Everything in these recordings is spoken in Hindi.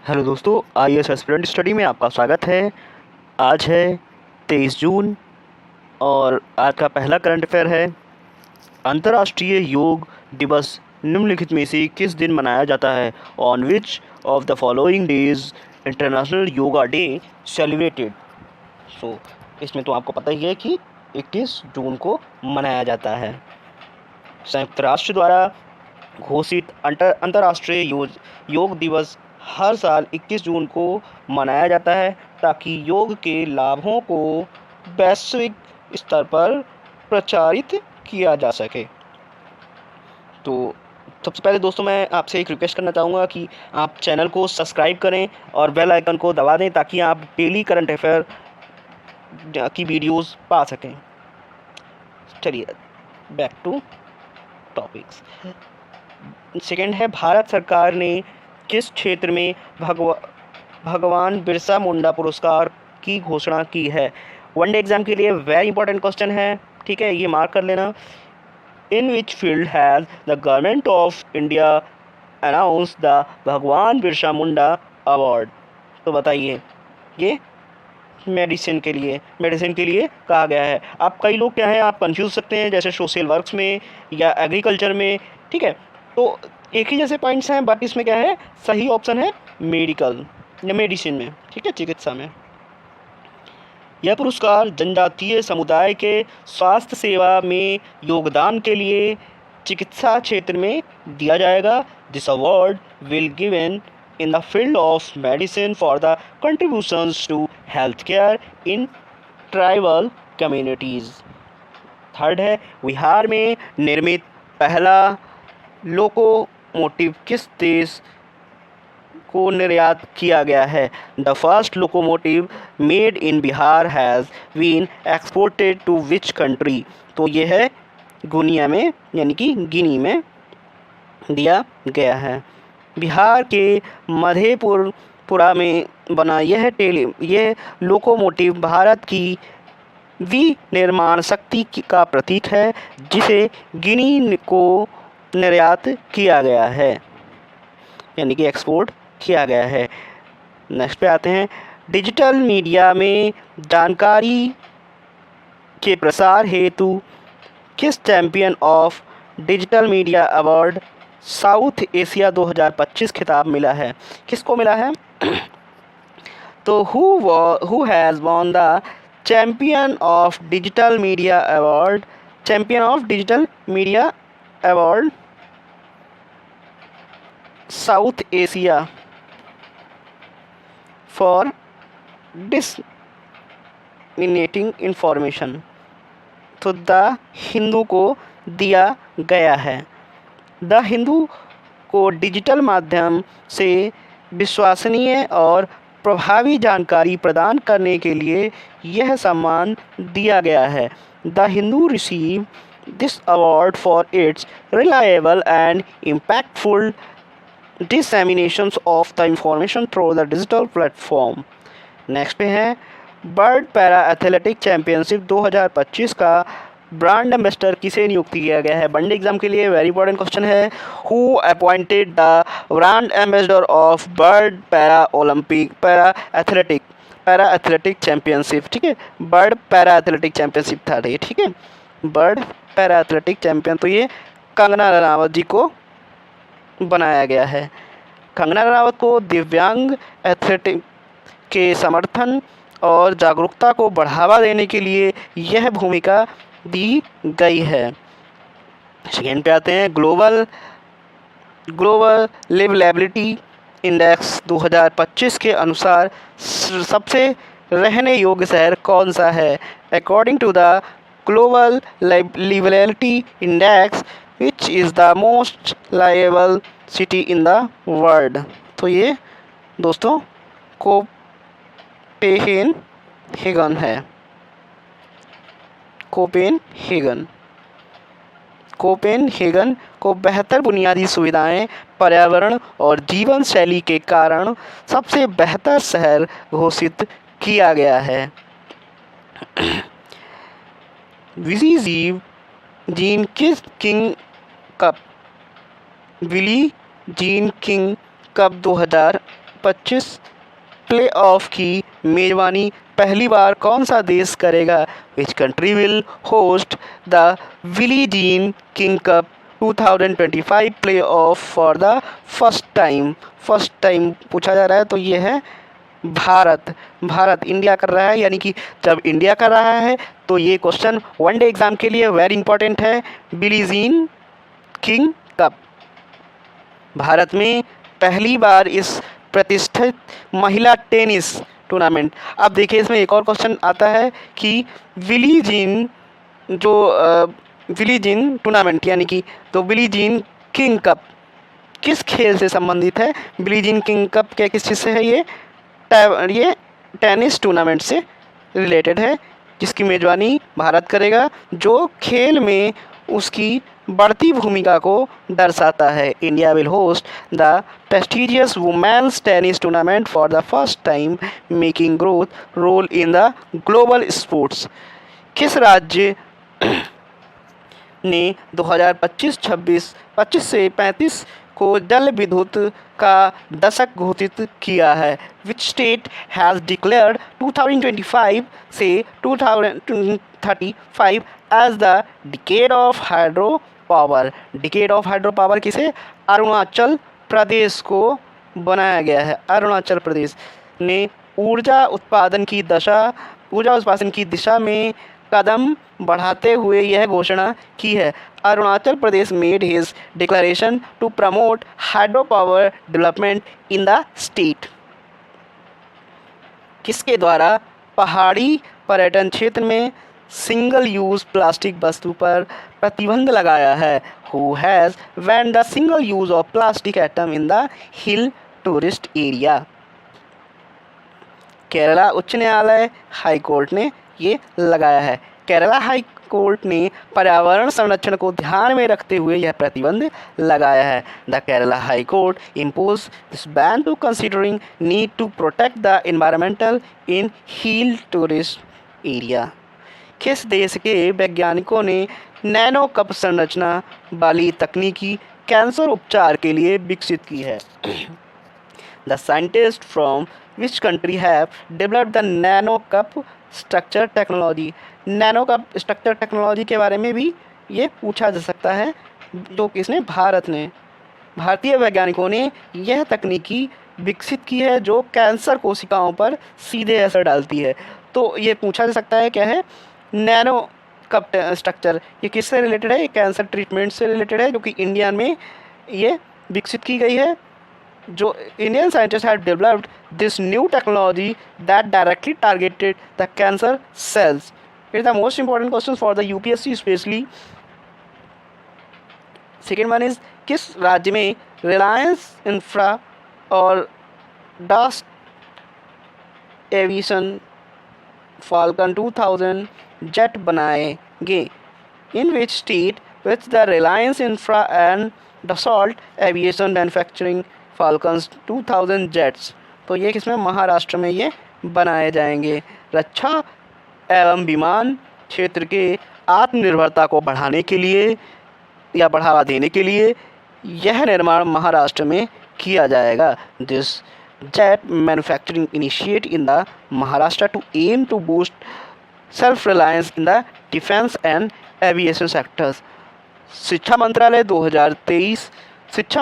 हेलो दोस्तों, आईएएस एस्पिरेंट स्टडी में आपका स्वागत है। आज है 23 जून और आज का पहला करंट अफेयर है। अंतर्राष्ट्रीय योग दिवस निम्नलिखित में से किस दिन मनाया जाता है? On which of the following days international yoga day celebrated? So इसमें तो आपको पता ही है कि 21 जून को मनाया जाता है। संयुक्त राष्ट्र द्वारा घोषित अंतर्राष्ट्रीय योग दिवस हर साल 21 जून को मनाया जाता है ताकि योग के लाभों को वैश्विक स्तर पर प्रचारित किया जा सके। तो सबसे पहले दोस्तों मैं आपसे एक रिक्वेस्ट करना चाहूँगा कि आप चैनल को सब्सक्राइब करें और बेल आइकन को दबा दें ताकि आप डेली करंट अफेयर की वीडियोस पा सकें। चलिए बैक टू टॉपिक्स। सेकंड है, भारत सरकार ने किस क्षेत्र में भगवान बिरसा मुंडा पुरस्कार की घोषणा की है? वनडे एग्जाम के लिए वेरी इंपॉर्टेंट क्वेश्चन है, ठीक है, ये मार्क कर लेना। In which field has the government of India announce the Bhagwan Birsa Munda award? तो बताइए, ये मेडिसिन के लिए कहा गया है। आप कई लोग क्या है, आप कंफ्यूज सकते हैं, जैसे सोशल वर्क्स में या एग्रीकल्चर में, ठीक है, तो एक ही जैसे पॉइंट्स हैं, बट इसमें क्या है, सही ऑप्शन है मेडिकल या मेडिसिन में, ठीक है, चिकित्सा में। यह पुरस्कार जनजातीय समुदाय के स्वास्थ्य सेवा में योगदान के लिए चिकित्सा क्षेत्र में दिया जाएगा। This award will given in the field of medicine for the contributions to healthcare in tribal communities. Third है, बिहार में निर्मित पहला लोकोमोटिव किस देश को निर्यात किया गया है? The first locomotive made in Bihar has been exported to which country? तो ये है गुनिया में, यानी कि गिनी में दिया गया है। बिहार के मधेपुरा में बना यह लोकोमोटिव भारत की विनिर्माण शक्ति का प्रतीक है, जिसे गिनी को निर्यात किया गया है, यानी कि एक्सपोर्ट किया गया है। नेक्स्ट पे आते हैं, डिजिटल मीडिया में जानकारी के प्रसार हेतु किस champion of digital media award south Asia 2025 खिताब मिला है? किसको मिला है? तो who has won the champion of digital media award south Asia for disseminating information? तो द हिंदू को दिया गया है। द हिंदू को डिजिटल माध्यम से विश्वसनीय और प्रभावी जानकारी प्रदान करने के लिए यह सम्मान दिया गया है। The Hindu receive this award for its reliable and impactful disseminations of the information through the digital platform. Next पे है, वर्ल्ड पैरा एथलेटिक चैंपियनशिप 2025 का ब्रांड एम्बेसडर किसे नियुक्त किया गया है? वनडे एग्जाम के लिए वेरी इंपॉर्टेंट क्वेश्चन है। Who appointed the brand ambassador of world para athletic championship? ठीक है, वर्ल्ड पैरा एथलेटिक चैंपियनशिप था ये, ठीक है, वर्ल्ड पैरा एथलेटिक चैंपियन तो ये कंगना रनावत जी को बनाया गया है। कंगना रनावत को दिव्यांग एथलेटिक के समर्थन और जागरूकता को बढ़ावा देने के लिए यह भूमिका दी गई है। सेकेंड पे आते हैं, ग्लोबल लिवलेबिलिटी इंडेक्स 2025 के अनुसार सबसे रहने योग्य शहर कौन सा है? According to the global liveability index which is the most liveable city in the world? तो ये दोस्तों कोपेनहेगन है। कोपेनहेगन को बेहतर बुनियादी सुविधाएं, पर्यावरण और जीवन शैली के कारण सबसे बेहतर शहर घोषित किया गया है। Billie Jean King Cup 2025 2025 playoff की मेज़बानी पहली बार कौन सा देश करेगा? Which country will host the Billie Jean King Cup 2025 playoff for the first time पूछा जा रहा है, तो ये है भारत इंडिया कर रहा है। यानी कि जब इंडिया कर रहा है तो ये क्वेश्चन वनडे एग्जाम के लिए वेरी इंपॉर्टेंट है। बिली जीन किंग कप भारत में पहली बार इस प्रतिष्ठित महिला टेनिस टूर्नामेंट। अब देखिए इसमें एक और क्वेश्चन आता है कि Billie Jean Billie Jean tournament यानी कि तो बिली जीन किंग कप किस खेल से संबंधित है? बिली जीन किंग कप क्या किस चीज़ से है? ये टेनिस टूर्नामेंट से रिलेटेड है, जिसकी मेज़बानी भारत करेगा, जो खेल में उसकी बढ़ती भूमिका को दर्शाता है। India will host the prestigious women's tennis tournament for the first time, making growth role in the global sports. किस राज्य ने 2025 से 35 को जल विद्युत का दशक घोषित किया है? विच स्टेट हैज़ डिक्लेयर्ड 2025 से 2035 as the decade of hydro power? Decade of hydro power किसे? अरुणाचल प्रदेश को बनाया गया है। अरुणाचल प्रदेश ने ऊर्जा उत्पादन की दिशा में कदम बढ़ाते हुए यह घोषणा की है। Arunachal Pradesh made his declaration to promote hydro power development in the state. किसके द्वारा पहाड़ी पर्यटन क्षेत्र में सिंगल यूज़ प्लास्टिक वस्तु पर प्रतिबंध लगाया है? Who has ban the single use of plastic item in the hill tourist area? Kerala उच्च न्यायालय हाई कोर्ट ने ये लगाया है। केरला हाई कोर्ट ने पर्यावरण संरक्षण को ध्यान में रखते हुए यह प्रतिबंध लगाया है। The Kerala high court impose this ban to considering need to protect the environmental in hill tourist area. किस देश के वैज्ञानिकों ने नैनो कप संरचना वाली तकनीकी कैंसर उपचार के लिए विकसित की है? The scientists from which country have developed the nano cup structure technology? Nano cup structure technology के बारे में भी ये पूछा जा सकता है, जो किसने? भारत ने। भारतीय वैज्ञानिकों ने यह तकनीकी विकसित की है जो कैंसर कोशिकाओं पर सीधे असर डालती है। तो ये पूछा जा सकता है क्या है? नैनो कप स्ट्रक्चर ये किससे रिलेटेड है? ये कैंसर ट्रीटमेंट से रिलेटेड है, जो कि इंडिया में ये विकसित की गई है। जो Indian scientists have developed this new technology that directly targeted the cancer cells. It is the most important question for the UPSC especially. Second one is किस राज्य में रिलायंस इंफ्रा और डास्ट एविएशन फाल्कन 2000 जेट बनाएंगे? In which state with the Reliance Infra and Dassault Aviation manufacturing falcons 2000 jets? तो ये किसमें? महाराष्ट्र में ये बनाए जाएंगे। रक्षा एवं विमान क्षेत्र के आत्मनिर्भरता को बढ़ाने के लिए या बढ़ावा देने के लिए यह निर्माण महाराष्ट्र में किया जाएगा। This jet manufacturing initiate in the Maharashtra to aim to boost self reliance in the defence and aviation sectors. शिक्षा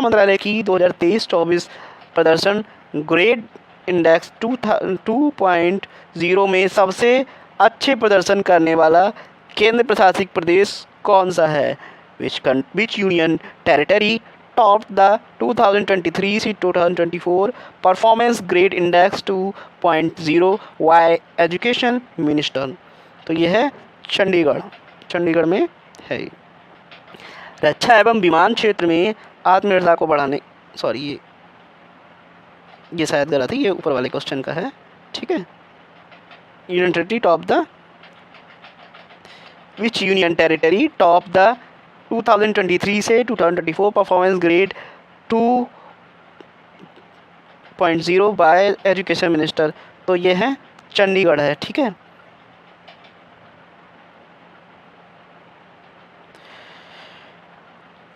मंत्रालय की 2023-24 प्रदर्शन ग्रेड इंडेक्स 2.0 में सबसे अच्छे प्रदर्शन करने वाला केंद्र प्रशासित प्रदेश कौन सा है? Which union territory top the 2023 से 2024 performance grade index 2.0 by education minister? तो ये है चंडीगढ़ में है। रक्षा एवं विमान क्षेत्र में आत्मनिर्भरता को बढ़ाने ये शायद गलत है, ये ऊपर वाले क्वेश्चन का है, ठीक है। Union territory top the which union territory top the 2023 से 2024 performance grade 2.0 bye education minister? तो ये है चंडीगढ़ है, ठीक है।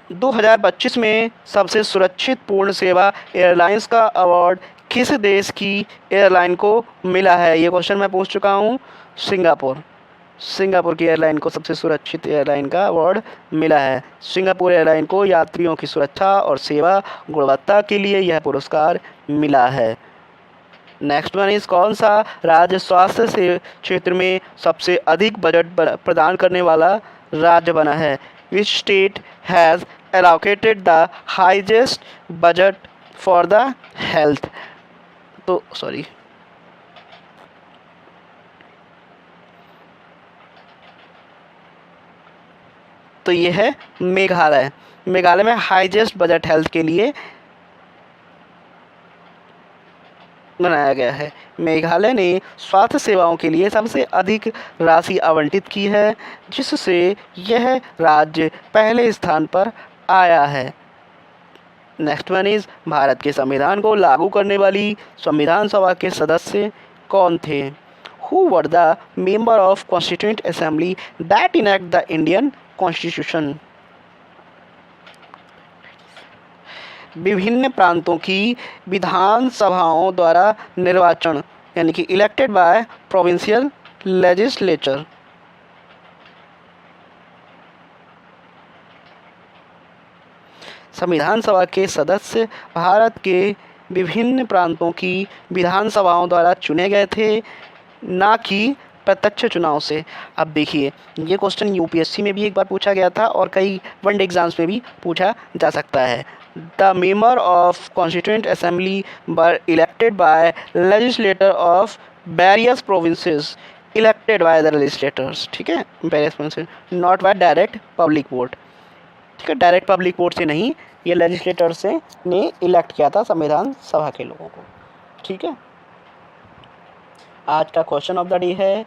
2025 में सबसे सुरक्षित पूर्ण सेवा एयरलाइंस का अवार्ड किस देश की एयरलाइन को मिला है? ये क्वेश्चन मैं पूछ चुका हूँ। सिंगापुर। सिंगापुर की एयरलाइन को सबसे सुरक्षित एयरलाइन का अवार्ड मिला है। सिंगापुर एयरलाइन को यात्रियों की सुरक्षा और सेवा गुणवत्ता के लिए यह पुरस्कार मिला है। नेक्स्ट वन इज, कौन सा राज्य स्वास्थ्य से क्षेत्र में सबसे अधिक बजट प्रदान करने वाला राज्य बना है? Which state has allocated the highest budget for the health? तो सॉरी, तो ये है मेघालय। मेघालय में हाईएस्ट बजट हेल्थ के लिए बनाया गया है। मेघालय ने स्वास्थ्य सेवाओं के लिए सबसे अधिक राशि आवंटित की है, जिससे यह राज्य पहले स्थान पर आया है। नेक्स्ट वन इज, भारत के संविधान को लागू करने वाली संविधान सभा के सदस्य कौन थे? Who were the member of constituent assembly that enact the Indian constitution? विभिन्न प्रांतों की विधानसभाओं द्वारा निर्वाचन, यानी कि इलेक्टेड बाय प्रोविंशियल लेजिस्लेचर। संविधान सभा के सदस्य भारत के विभिन्न प्रांतों की विधानसभाओं द्वारा चुने गए थे, ना कि प्रत्यक्ष चुनाव से। अब देखिए, ये क्वेश्चन यूपीएससी में भी एक बार पूछा गया था और कई वनडे एग्जाम्स में भी पूछा जा सकता है। The member of constituent assembly were elected by legislator of various provinces elected by the legislators, ठीक है, various provinces, not by direct public vote, ठीक है, डायरेक्ट पब्लिक वोट से नहीं, ये लेजिस्लेटर्स से ने इलेक्ट किया था संविधान सभा के लोगों को, ठीक है। आज का क्वेश्चन ऑफ द डे है,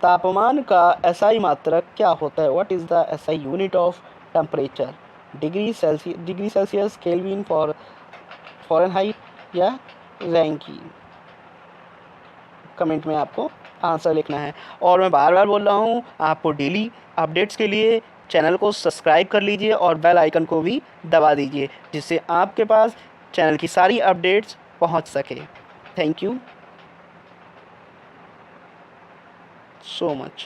तापमान का एसआई मात्रक क्या होता है? What is the SI unit of temperature? Degree Celsius, kelvin, Fahrenheit या रैंकिन? कमेंट में आपको आंसर लिखना है। और मैं बार बार बोल रहा हूँ, आपको डेली अपडेट्स के लिए चैनल को सब्सक्राइब कर लीजिए और बेल आइकन को भी दबा दीजिए, जिससे आपके पास चैनल की सारी अपडेट्स पहुँच सके। Thank you so much.